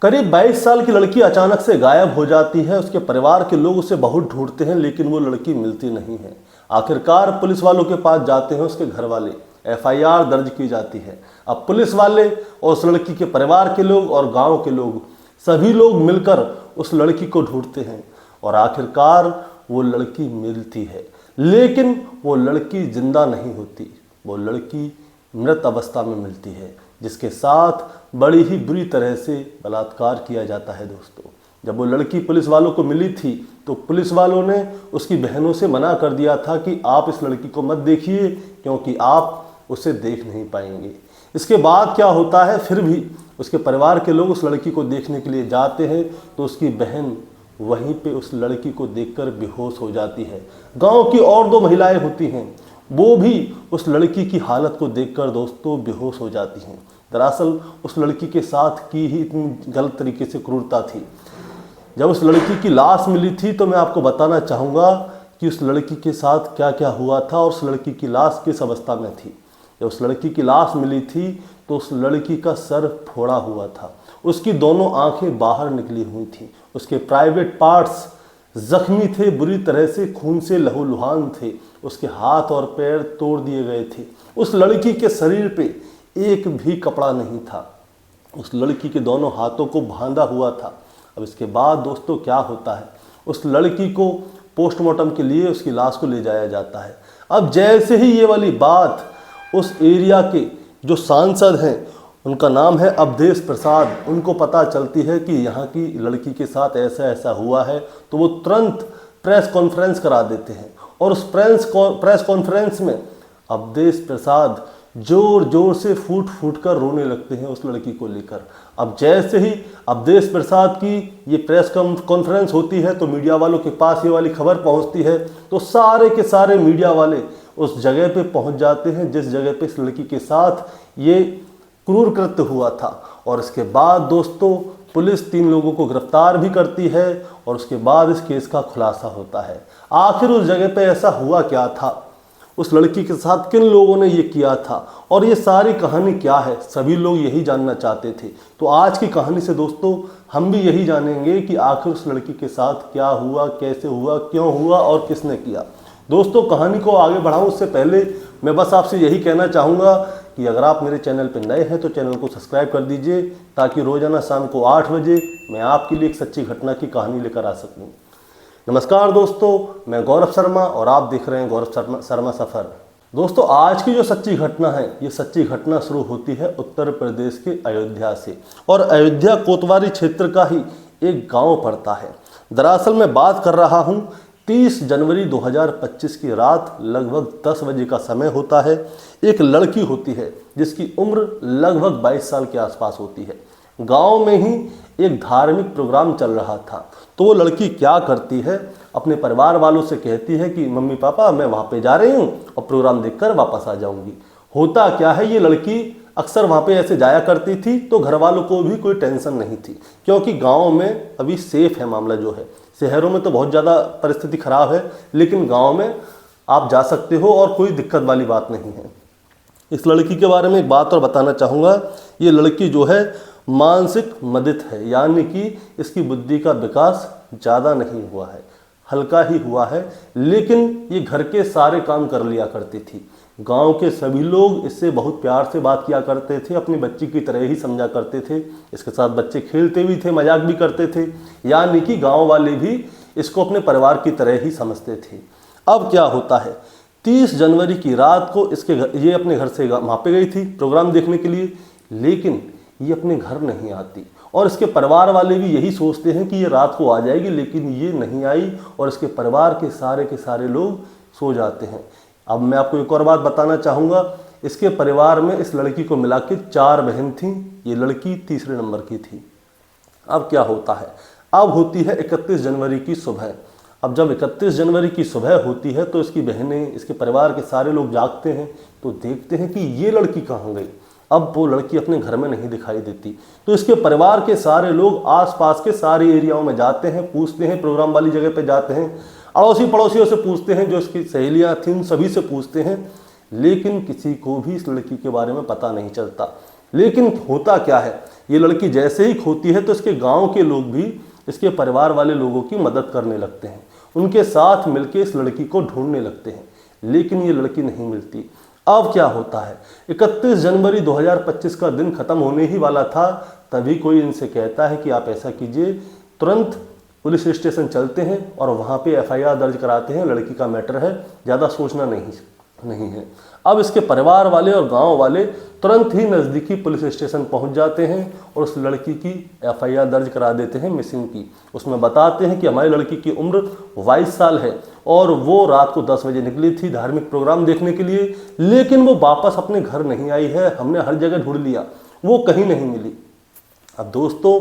करीब 22 साल की लड़की अचानक से गायब हो जाती है। उसके परिवार के लोग उसे बहुत ढूंढते हैं, लेकिन वो लड़की मिलती नहीं है। आखिरकार पुलिस वालों के पास जाते हैं उसके घर वाले, एफआईआर दर्ज की जाती है। अब पुलिस वाले और उस लड़की के परिवार के लोग और गांव के लोग, सभी लोग मिलकर उस लड़की को ढूंढते हैं और आखिरकार वो लड़की मिलती है। लेकिन वो लड़की जिंदा नहीं होती, वो लड़की मृत अवस्था में मिलती है, जिसके साथ बड़ी ही बुरी तरह से बलात्कार किया जाता है। दोस्तों, जब वो लड़की पुलिस वालों को मिली थी तो पुलिस वालों ने उसकी बहनों से मना कर दिया था कि आप इस लड़की को मत देखिए, क्योंकि आप उसे देख नहीं पाएंगे। इसके बाद क्या होता है, फिर भी उसके परिवार के लोग उस लड़की को देखने के लिए जाते हैं तो उसकी बहन वहीं पे उस लड़की को देखकर बेहोश हो जाती है। गांव की और 2 महिलाएं होती हैं, वो भी उस लड़की की हालत को देखकर दोस्तों बेहोश हो जाती हैं। दरअसल उस लड़की के साथ की ही इतनी गलत तरीके से क्रूरता थी। जब उस लड़की की लाश मिली थी तो मैं आपको बताना चाहूँगा कि उस लड़की के साथ क्या क्या हुआ था और उस लड़की की लाश किस अवस्था में थी। जब उस लड़की की लाश मिली थी तो उस लड़की का सर फोड़ा हुआ था, उसकी दोनों आंखें बाहर निकली हुई थी, उसके प्राइवेट पार्ट्स जख्मी थे, बुरी तरह से खून से लहूलुहान थे, उसके हाथ और पैर तोड़ दिए गए थे। उस लड़की के शरीर पे एक भी कपड़ा नहीं था, उस लड़की के दोनों हाथों को बांधा हुआ था। अब इसके बाद दोस्तों क्या होता है, उस लड़की को पोस्टमार्टम के लिए उसकी लाश को ले जाया जाता है। अब जैसे ही ये वाली बात उस एरिया के जो सांसद हैं, उनका नाम है अवधेश प्रसाद, उनको पता चलती है कि यहाँ की लड़की के साथ ऐसा ऐसा हुआ है, तो वो तुरंत प्रेस कॉन्फ्रेंस करा देते हैं और उस प्रेस कॉन्फ्रेंस में अवधेश प्रसाद जोर जोर से फूट फूट कर रोने लगते हैं उस लड़की को लेकर। अब जैसे ही अवधेश प्रसाद की ये प्रेस कॉन्फ्रेंस होती है तो मीडिया वालों के पास ये वाली खबर पहुंचती है, तो सारे के सारे मीडिया वाले उस जगह पे पहुंच जाते हैं जिस जगह पे इस लड़की के साथ ये क्रूर कृत्य हुआ था। और इसके बाद दोस्तों पुलिस 3 लोगों को गिरफ्तार भी करती है और उसके बाद इस केस का खुलासा होता है। आखिर उस जगह पे ऐसा हुआ क्या था, उस लड़की के साथ किन लोगों ने ये किया था और ये सारी कहानी क्या है, सभी लोग यही जानना चाहते थे। तो आज की कहानी से दोस्तों हम भी यही जानेंगे कि आखिर उस लड़की के साथ क्या हुआ, कैसे हुआ, क्यों हुआ और किसने किया। दोस्तों, कहानी को आगे बढ़ाऊं उससे पहले मैं बस आपसे यही कहना चाहूँगा कि अगर आप मेरे चैनल पर नए हैं तो चैनल को सब्सक्राइब कर दीजिए, ताकि रोजाना शाम को 8 बजे मैं आपके लिए एक सच्ची घटना की कहानी लेकर आ सकूँ। नमस्कार दोस्तों, मैं गौरव शर्मा और आप देख रहे हैं गौरव शर्मा सफ़र। दोस्तों, आज की जो सच्ची घटना है, ये सच्ची घटना शुरू होती है उत्तर प्रदेश के अयोध्या से और अयोध्या कोतवाली क्षेत्र का ही एक गांव पड़ता है। दरअसल मैं बात कर रहा हूं 30 जनवरी 2025 की रात लगभग 10 बजे का समय होता है। एक लड़की होती है जिसकी उम्र लगभग 22 साल के आसपास होती है। गांव में ही एक धार्मिक प्रोग्राम चल रहा था, तो वो लड़की क्या करती है, अपने परिवार वालों से कहती है कि मम्मी पापा मैं वहाँ पे जा रही हूँ और प्रोग्राम देखकर वापस आ जाऊँगी। होता क्या है, ये लड़की अक्सर वहाँ पे ऐसे जाया करती थी तो घर वालों को भी कोई टेंशन नहीं थी, क्योंकि गांव में अभी सेफ है मामला जो है। शहरों में तो बहुत ज़्यादा परिस्थिति खराब है, लेकिन गाँव में आप जा सकते हो और कोई दिक्कत वाली बात नहीं है। इस लड़की के बारे में एक बात और बताना चाहूँगा, ये लड़की जो है मानसिक मदित है, यानी कि इसकी बुद्धि का विकास ज़्यादा नहीं हुआ है, हल्का ही हुआ है, लेकिन ये घर के सारे काम कर लिया करती थी। गांव के सभी लोग इससे बहुत प्यार से बात किया करते थे, अपनी बच्ची की तरह ही समझा करते थे। इसके साथ बच्चे खेलते भी थे, मजाक भी करते थे, यानी कि गांव वाले भी इसको अपने परिवार की तरह ही समझते थे। अब क्या होता है, 30 जनवरी की रात को ये अपने घर से वहाँ पे गई थी प्रोग्राम देखने के लिए, लेकिन ये अपने घर नहीं आती और इसके परिवार वाले भी यही सोचते हैं कि ये रात को आ जाएगी, लेकिन ये नहीं आई और इसके परिवार के सारे लोग सो जाते हैं। अब मैं आपको एक और बात बताना चाहूँगा, इसके परिवार में इस लड़की को मिला के 4 बहन थीं, ये लड़की तीसरे नंबर की थी। अब क्या होता है, अब होती है 31 जनवरी की सुबह। अब जब 31 जनवरी की सुबह होती है तो इसकी बहनें, इसके परिवार के सारे लोग जागते हैं तो देखते हैं कि ये लड़की कहाँ गई। अब वो लड़की अपने घर में नहीं दिखाई देती, तो इसके परिवार के सारे लोग आसपास के सारे एरियाओं में जाते हैं, पूछते हैं, प्रोग्राम वाली जगह पे जाते हैं, अड़ोसी पड़ोसियों से पूछते हैं, जो इसकी सहेलियां थीं उन सभी से पूछते हैं, लेकिन किसी को भी इस लड़की के बारे में पता नहीं चलता। लेकिन होता क्या है, ये लड़की जैसे ही खोती है तो इसके गांव के लोग भी इसके परिवार वाले लोगों की मदद करने लगते हैं, उनके साथ मिलकर इस लड़की को ढूंढने लगते हैं, लेकिन ये लड़की नहीं मिलती। अब क्या होता है, 31 जनवरी 2025 का दिन खत्म होने ही वाला था, तभी कोई इनसे कहता है कि आप ऐसा कीजिए, तुरंत पुलिस स्टेशन चलते हैं और वहाँ पे एफआईआर दर्ज कराते हैं, लड़की का मैटर है, ज़्यादा सोचना नहीं है। अब इसके परिवार वाले और गांव वाले तुरंत ही नज़दीकी पुलिस स्टेशन पहुंच जाते हैं और उस लड़की की एफआईआर दर्ज करा देते हैं मिसिंग की। उसमें बताते हैं कि हमारी लड़की की उम्र 22 साल है और वो रात को 10 बजे निकली थी धार्मिक प्रोग्राम देखने के लिए, लेकिन वो वापस अपने घर नहीं आई है, हमने हर जगह ढूंढ लिया, वो कहीं नहीं मिली। अब दोस्तों,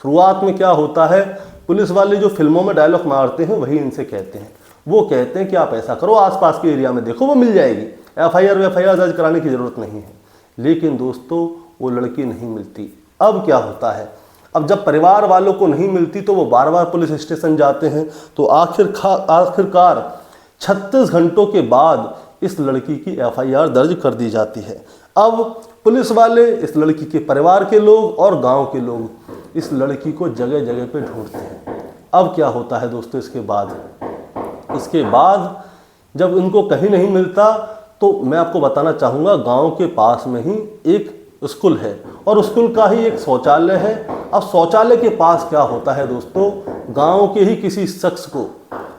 शुरुआत में क्या होता है, पुलिस वाले जो फिल्मों में डायलॉग मारते हैं वही इनसे कहते हैं। वो कहते हैं कि आप ऐसा करो, आसपास के एरिया में देखो, वो मिल जाएगी, एफआईआर दर्ज कराने की जरूरत नहीं है। लेकिन दोस्तों, वो लड़की नहीं मिलती। अब क्या होता है, अब जब परिवार वालों को नहीं मिलती तो वो बार बार पुलिस स्टेशन जाते हैं, तो आखिरकार 36 घंटों के बाद इस लड़की की एफआईआर दर्ज कर दी जाती है। अब पुलिस वाले, इस लड़की के परिवार के लोग और गांव के लोग इस लड़की को जगह जगह पे ढूंढते हैं। अब क्या होता है दोस्तों, इसके बाद जब इनको कहीं नहीं मिलता तो मैं आपको बताना चाहूँगा, गांव के पास में ही एक स्कूल है और स्कूल का ही एक शौचालय है। अब शौचालय के पास क्या होता है दोस्तों, गांव के ही किसी शख्स को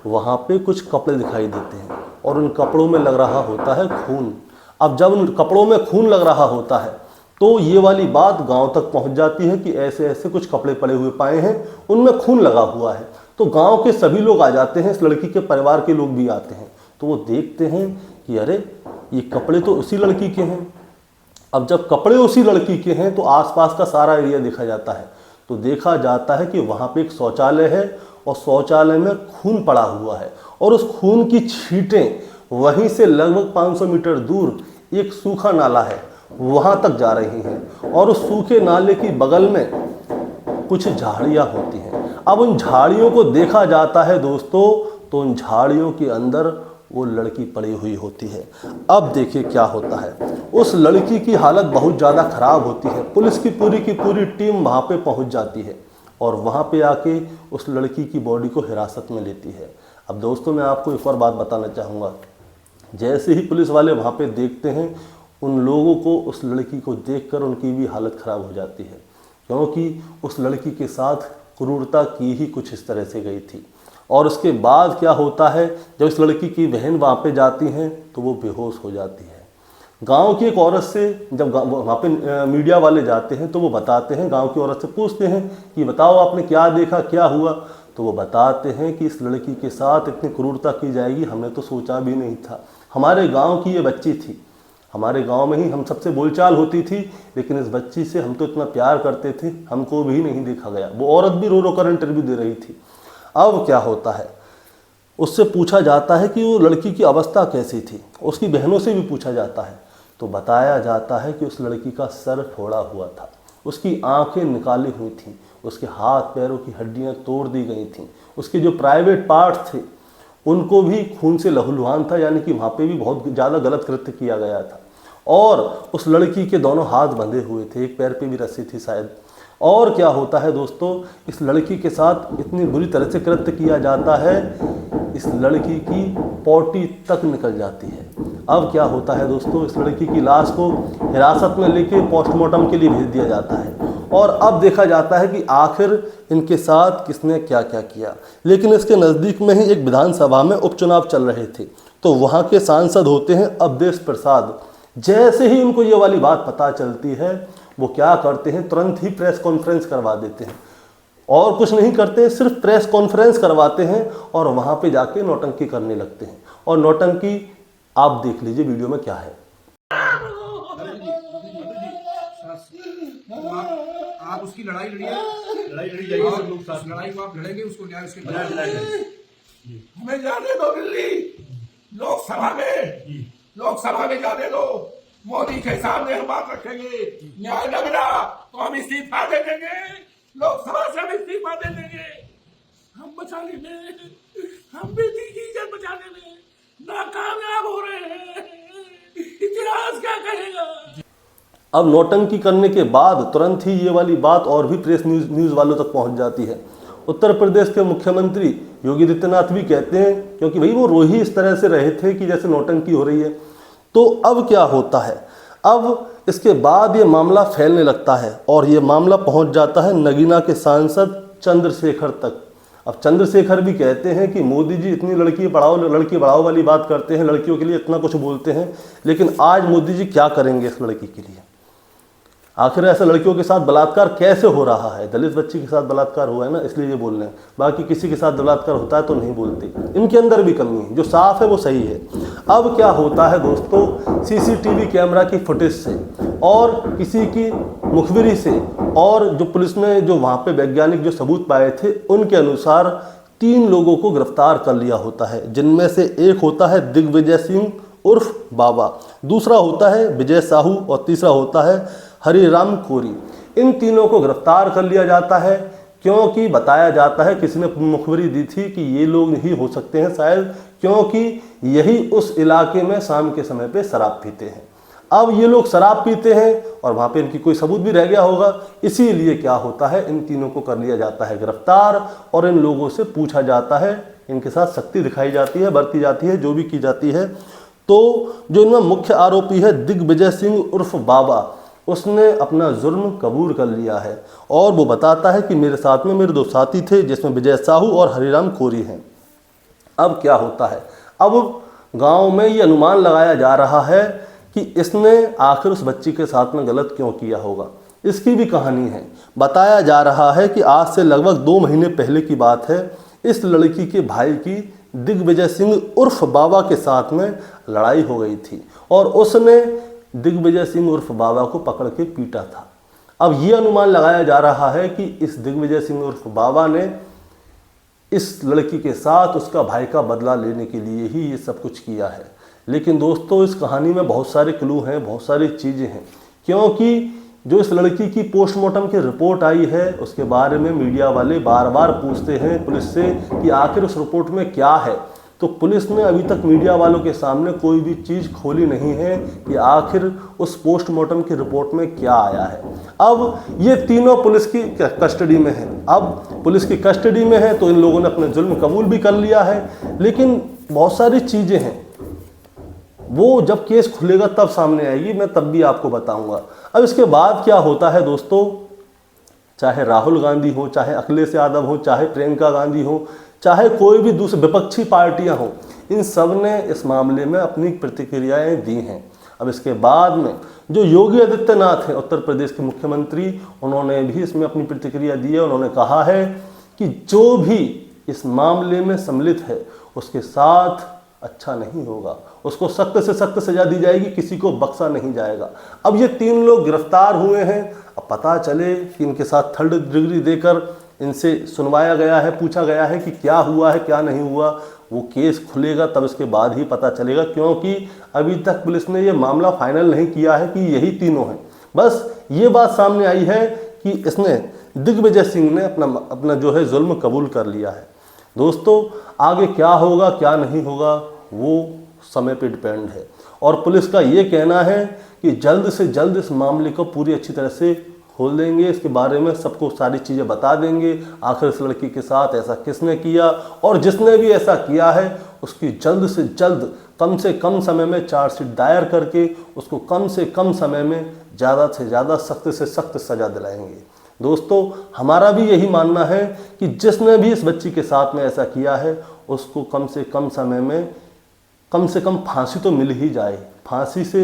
वहाँ पे कुछ कपड़े दिखाई देते हैं और उन कपड़ों में लग रहा होता है खून। अब जब उन कपड़ों में खून लग रहा होता है तो ये वाली बात गांव तक पहुंच जाती है कि ऐसे ऐसे कुछ कपड़े पड़े हुए पाए हैं, उनमें खून लगा हुआ है। तो गांव के सभी लोग आ जाते हैं, इस लड़की के परिवार के लोग भी आते हैं, तो वो देखते हैं कि अरे ये कपड़े तो उसी लड़की के हैं। अब जब कपड़े उसी लड़की के हैं तो आसपास का सारा एरिया देखा जाता है, तो देखा जाता है कि वहाँ पे एक शौचालय है और शौचालय में खून पड़ा हुआ है और उस खून की छींटें वहीं से लगभग 500 मीटर दूर एक सूखा नाला है, वहाँ तक जा रही हैं और उस सूखे नाले की बगल में कुछ झाड़ियाँ होती हैं। अब उन झाड़ियों को देखा जाता है दोस्तों, तो उन झाड़ियों के अंदर वो लड़की पड़ी हुई होती है। अब देखिए क्या होता है, उस लड़की की हालत बहुत ज़्यादा ख़राब होती है। पुलिस की पूरी टीम वहाँ पे पहुँच जाती है और वहाँ पे आके उस लड़की की बॉडी को हिरासत में लेती है। अब दोस्तों, मैं आपको एक और बात बताना चाहूँगा, जैसे ही पुलिस वाले वहाँ पे देखते हैं, उन लोगों को उस लड़की को देखकर उनकी भी हालत ख़राब हो जाती है, क्योंकि उस लड़की के साथ क्रूरता की ही कुछ इस तरह से गई थी। और उसके बाद क्या होता है, जब इस लड़की की बहन वहाँ पे जाती हैं तो वो बेहोश हो जाती है। गांव की एक औरत से जब वहाँ पे मीडिया वाले जाते हैं तो वो बताते हैं, गांव की औरत से पूछते हैं कि बताओ आपने क्या देखा, क्या हुआ, तो वो बताते हैं कि इस लड़की के साथ इतनी क्रूरता की जाएगी हमने तो सोचा भी नहीं था। हमारे गाँव की ये बच्ची थी, हमारे गांव में ही हम सबसे बोलचाल होती थी, लेकिन इस बच्ची से हम तो इतना प्यार करते थे, हमको भी नहीं देखा गया। वो औरत भी रो रो कर इंटरव्यू दे रही थी। अब क्या होता है, उससे पूछा जाता है कि वो लड़की की अवस्था कैसी थी, उसकी बहनों से भी पूछा जाता है, तो बताया जाता है कि उस लड़की का सर फोड़ा हुआ था, उसकी आंखें निकाली हुई थीं, उसके हाथ पैरों की हड्डियां तोड़ दी गई थीं, उसके जो प्राइवेट पार्ट थे उनको भी खून से लहूलुहान था, यानी कि वहाँ पे भी बहुत ज़्यादा गलत कृत्य किया गया था। और उस लड़की के दोनों हाथ बंधे हुए थे, एक पैर पे भी रस्सी थी शायद। और क्या होता है दोस्तों, इस लड़की के साथ इतनी बुरी तरह से कृत्य किया जाता है, इस लड़की की पोटी तक निकल जाती है। अब क्या होता है दोस्तों, इस लड़की की लाश को हिरासत में लेके पोस्टमार्टम के लिए भेज दिया जाता है और अब देखा जाता है कि आखिर इनके साथ किसने क्या क्या किया। लेकिन इसके नज़दीक में ही एक विधानसभा में उपचुनाव चल रहे थे, तो वहाँ के सांसद होते हैं अवधेश प्रसाद। जैसे ही उनको ये वाली बात पता चलती है, वो क्या करते हैं, तुरंत ही प्रेस कॉन्फ्रेंस करवा देते हैं और कुछ नहीं करते, सिर्फ प्रेस कॉन्फ्रेंस करवाते हैं और वहाँ पे जाके नौटंकी करने लगते हैं। और नौटंकी आप देख लीजिए वीडियो में क्या है। आप उसकी लड़ाई लड़िए, लड़ाई लड़ी जाएगी, सब लोग साथ लड़ाई को आप लड़ेंगे, उसको न्याय उसके हमें जाने दो दिल्ली लोकसभा में जाने दो। मोदी के सामने हम बात रखेंगे, न्याय न मिला तो हम इस्तीफा दे देंगे, लोकसभा से हम इस्तीफा दे देंगे। हम बचाने में, हम बेटी की इज्जत बचाने में नाकामयाब हो रहे हैं, इतिहास क्या कहेगा। अब नौटंकी करने के बाद तुरंत ही ये वाली बात और भी प्रेस न्यूज़ वालों तक पहुंच जाती है। उत्तर प्रदेश के मुख्यमंत्री योगी आदित्यनाथ भी कहते हैं, क्योंकि भाई वो रो ही इस तरह से रहे थे कि जैसे नौटंकी हो रही है। तो अब क्या होता है, अब इसके बाद ये मामला फैलने लगता है और ये मामला पहुंच जाता है नगीना के सांसद चंद्रशेखर तक। अब चंद्रशेखर भी कहते हैं कि मोदी जी इतनी लड़की बढ़ाओ वाली बात करते हैं, लड़कियों के लिए इतना कुछ बोलते हैं, लेकिन आज मोदी जी क्या करेंगे इस लड़की के लिए? आखिर ऐसा लड़कियों के साथ बलात्कार कैसे हो रहा है? दलित बच्ची के साथ बलात्कार हुआ है ना, इसलिए ये बोल रहे हैं। बाकी किसी के साथ बलात्कार होता है तो नहीं बोलते। इनके अंदर भी कमी है, जो साफ है वो सही है। अब क्या होता है दोस्तों, सीसीटीवी कैमरा की फुटेज से और किसी की मुखबिरी से और जो पुलिस ने जो वहाँ पे वैज्ञानिक जो सबूत पाए थे उनके अनुसार 3 लोगों को गिरफ्तार कर लिया होता है, जिनमें से एक होता है दिग्विजय सिंह उर्फ बाबा, दूसरा होता है विजय साहू और तीसरा होता है हरिराम कोरी। इन तीनों को गिरफ्तार कर लिया जाता है, क्योंकि बताया जाता है, किसी ने मुखबिरी दी थी कि ये लोग ही हो सकते हैं शायद, क्योंकि यही उस इलाके में शाम के समय पे शराब पीते हैं। अब ये लोग शराब पीते हैं और वहाँ पे इनकी कोई सबूत भी रह गया होगा, इसीलिए क्या होता है, इन तीनों को कर लिया जाता है गिरफ्तार और इन लोगों से पूछा जाता है, इनके साथ सख्ती दिखाई जाती है, बरती जाती है, जो भी की जाती है। तो जो इनमें मुख्य आरोपी है दिग्विजय सिंह उर्फ बाबा, उसने अपना जुर्म कबूल कर लिया है और वो बताता है कि मेरे साथ में मेरे 2 साथी थे, जिसमें विजय साहू और हरिराम कोरी हैं। अब क्या होता है, अब गांव में ये अनुमान लगाया जा रहा है कि इसने आखिर उस बच्ची के साथ में गलत क्यों किया होगा। इसकी भी कहानी है। बताया जा रहा है कि आज से लगभग 2 महीने पहले की बात है, इस लड़की के भाई की दिग्विजय सिंह उर्फ बाबा के साथ में लड़ाई हो गई थी और उसने दिग्विजय सिंह उर्फ बाबा को पकड़ के पीटा था। अब ये अनुमान लगाया जा रहा है कि इस दिग्विजय सिंह उर्फ बाबा ने इस लड़की के साथ उसका भाई का बदला लेने के लिए ही ये सब कुछ किया है। लेकिन दोस्तों, इस कहानी में बहुत सारे क्लू हैं, बहुत सारी चीज़ें हैं, क्योंकि जो इस लड़की की पोस्टमार्टम की रिपोर्ट आई है उसके बारे में मीडिया वाले बार बार पूछते हैं पुलिस से कि आखिर उस रिपोर्ट में क्या है। तो पुलिस ने अभी तक मीडिया वालों के सामने कोई भी चीज़ खोली नहीं है कि आखिर उस पोस्टमार्टम की रिपोर्ट में क्या आया है। अब ये तीनों पुलिस की कस्टडी में हैं। अब पुलिस की कस्टडी में है तो इन लोगों ने अपने जुल्म कबूल भी कर लिया है, लेकिन बहुत सारी चीज़ें हैं, वो जब केस खुलेगा तब सामने आएगी, मैं तब भी आपको बताऊंगा। अब इसके बाद क्या होता है दोस्तों, चाहे राहुल गांधी हो, चाहे अखिलेश यादव हो, चाहे प्रियंका गांधी हो, चाहे कोई भी दूसरी विपक्षी पार्टियां हों, इन सब ने इस मामले में अपनी प्रतिक्रियाएं दी हैं। अब इसके बाद में जो योगी आदित्यनाथ हैं उत्तर प्रदेश के मुख्यमंत्री, उन्होंने भी इसमें अपनी प्रतिक्रिया दी है। उन्होंने कहा है कि जो भी इस मामले में सम्मिलित है उसके साथ अच्छा नहीं होगा, उसको सख्त से सख्त सजा दी जाएगी, किसी को बख्शा नहीं जाएगा। अब ये 3 लोग गिरफ्तार हुए हैं। अब पता चले कि इनके साथ 3rd डिग्री देकर इनसे सुनवाया गया है, पूछा गया है कि क्या हुआ है क्या नहीं हुआ। वो केस खुलेगा तब इसके बाद ही पता चलेगा, क्योंकि अभी तक पुलिस ने ये मामला फाइनल नहीं किया है कि यही तीनों हैं। बस ये बात सामने आई है कि इसने दिग्विजय सिंह ने अपना जो है जुल्म कबूल कर लिया है। दोस्तों, आगे क्या होगा क्या नहीं होगा वो समय पे डिपेंड है, और पुलिस का ये कहना है कि जल्द से जल्द इस मामले को पूरी अच्छी तरह से खोल देंगे, इसके बारे में सबको सारी चीज़ें बता देंगे। आखिर इस लड़की के साथ ऐसा किसने किया, और जिसने भी ऐसा किया है उसकी जल्द से जल्द कम से कम समय में चार्जशीट दायर करके उसको कम से कम समय में ज़्यादा से ज़्यादा सख्त से सख्त सज़ा दिलाएंगे। दोस्तों, हमारा भी यही मानना है कि जिसने भी इस बच्ची के साथ में ऐसा किया है उसको कम से कम समय में कम से कम फांसी तो मिल ही जाए। फांसी से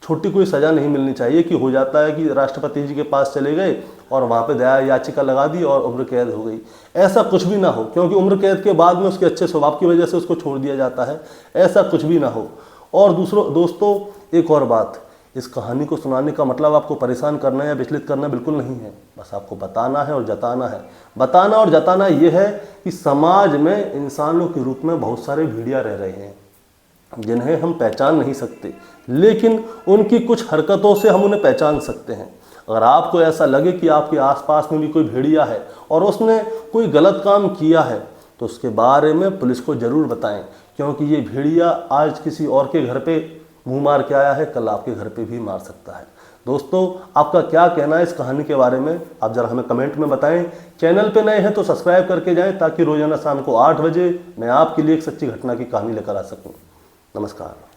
छोटी कोई सज़ा नहीं मिलनी चाहिए कि हो जाता है कि राष्ट्रपति जी के पास चले गए और वहाँ पे दया याचिका लगा दी और उम्र कैद हो गई। ऐसा कुछ भी ना हो, क्योंकि उम्र कैद के बाद में उसके अच्छे स्वभाव की वजह से उसको छोड़ दिया जाता है। ऐसा कुछ भी ना हो। और दोस्तों, एक और बात, इस कहानी को सुनाने का मतलब आपको परेशान करना या विचलित करना बिल्कुल नहीं है। बस आपको बताना है और जताना है। बताना और जताना ये है कि समाज में इंसानों के रूप में बहुत सारे भेड़िया रह रहे हैं जिन्हें हम पहचान नहीं सकते, लेकिन उनकी कुछ हरकतों से हम उन्हें पहचान सकते हैं। अगर आपको ऐसा लगे कि आपके आसपास में भी कोई भेड़िया है और उसने कोई गलत काम किया है तो उसके बारे में पुलिस को ज़रूर बताएं, क्योंकि ये भेड़िया आज किसी और के घर पे मुंह मार के आया है, कल आपके घर पे भी मार सकता है। दोस्तों, आपका क्या कहना है इस कहानी के बारे में, आप जरा हमें कमेंट में बताएं। चैनल पे नए हैं तो सब्सक्राइब करके जाएं ताकि रोजाना शाम को 8 बजे मैं आपके लिए एक सच्ची घटना की कहानी लेकर आ सकूं। नमस्कार।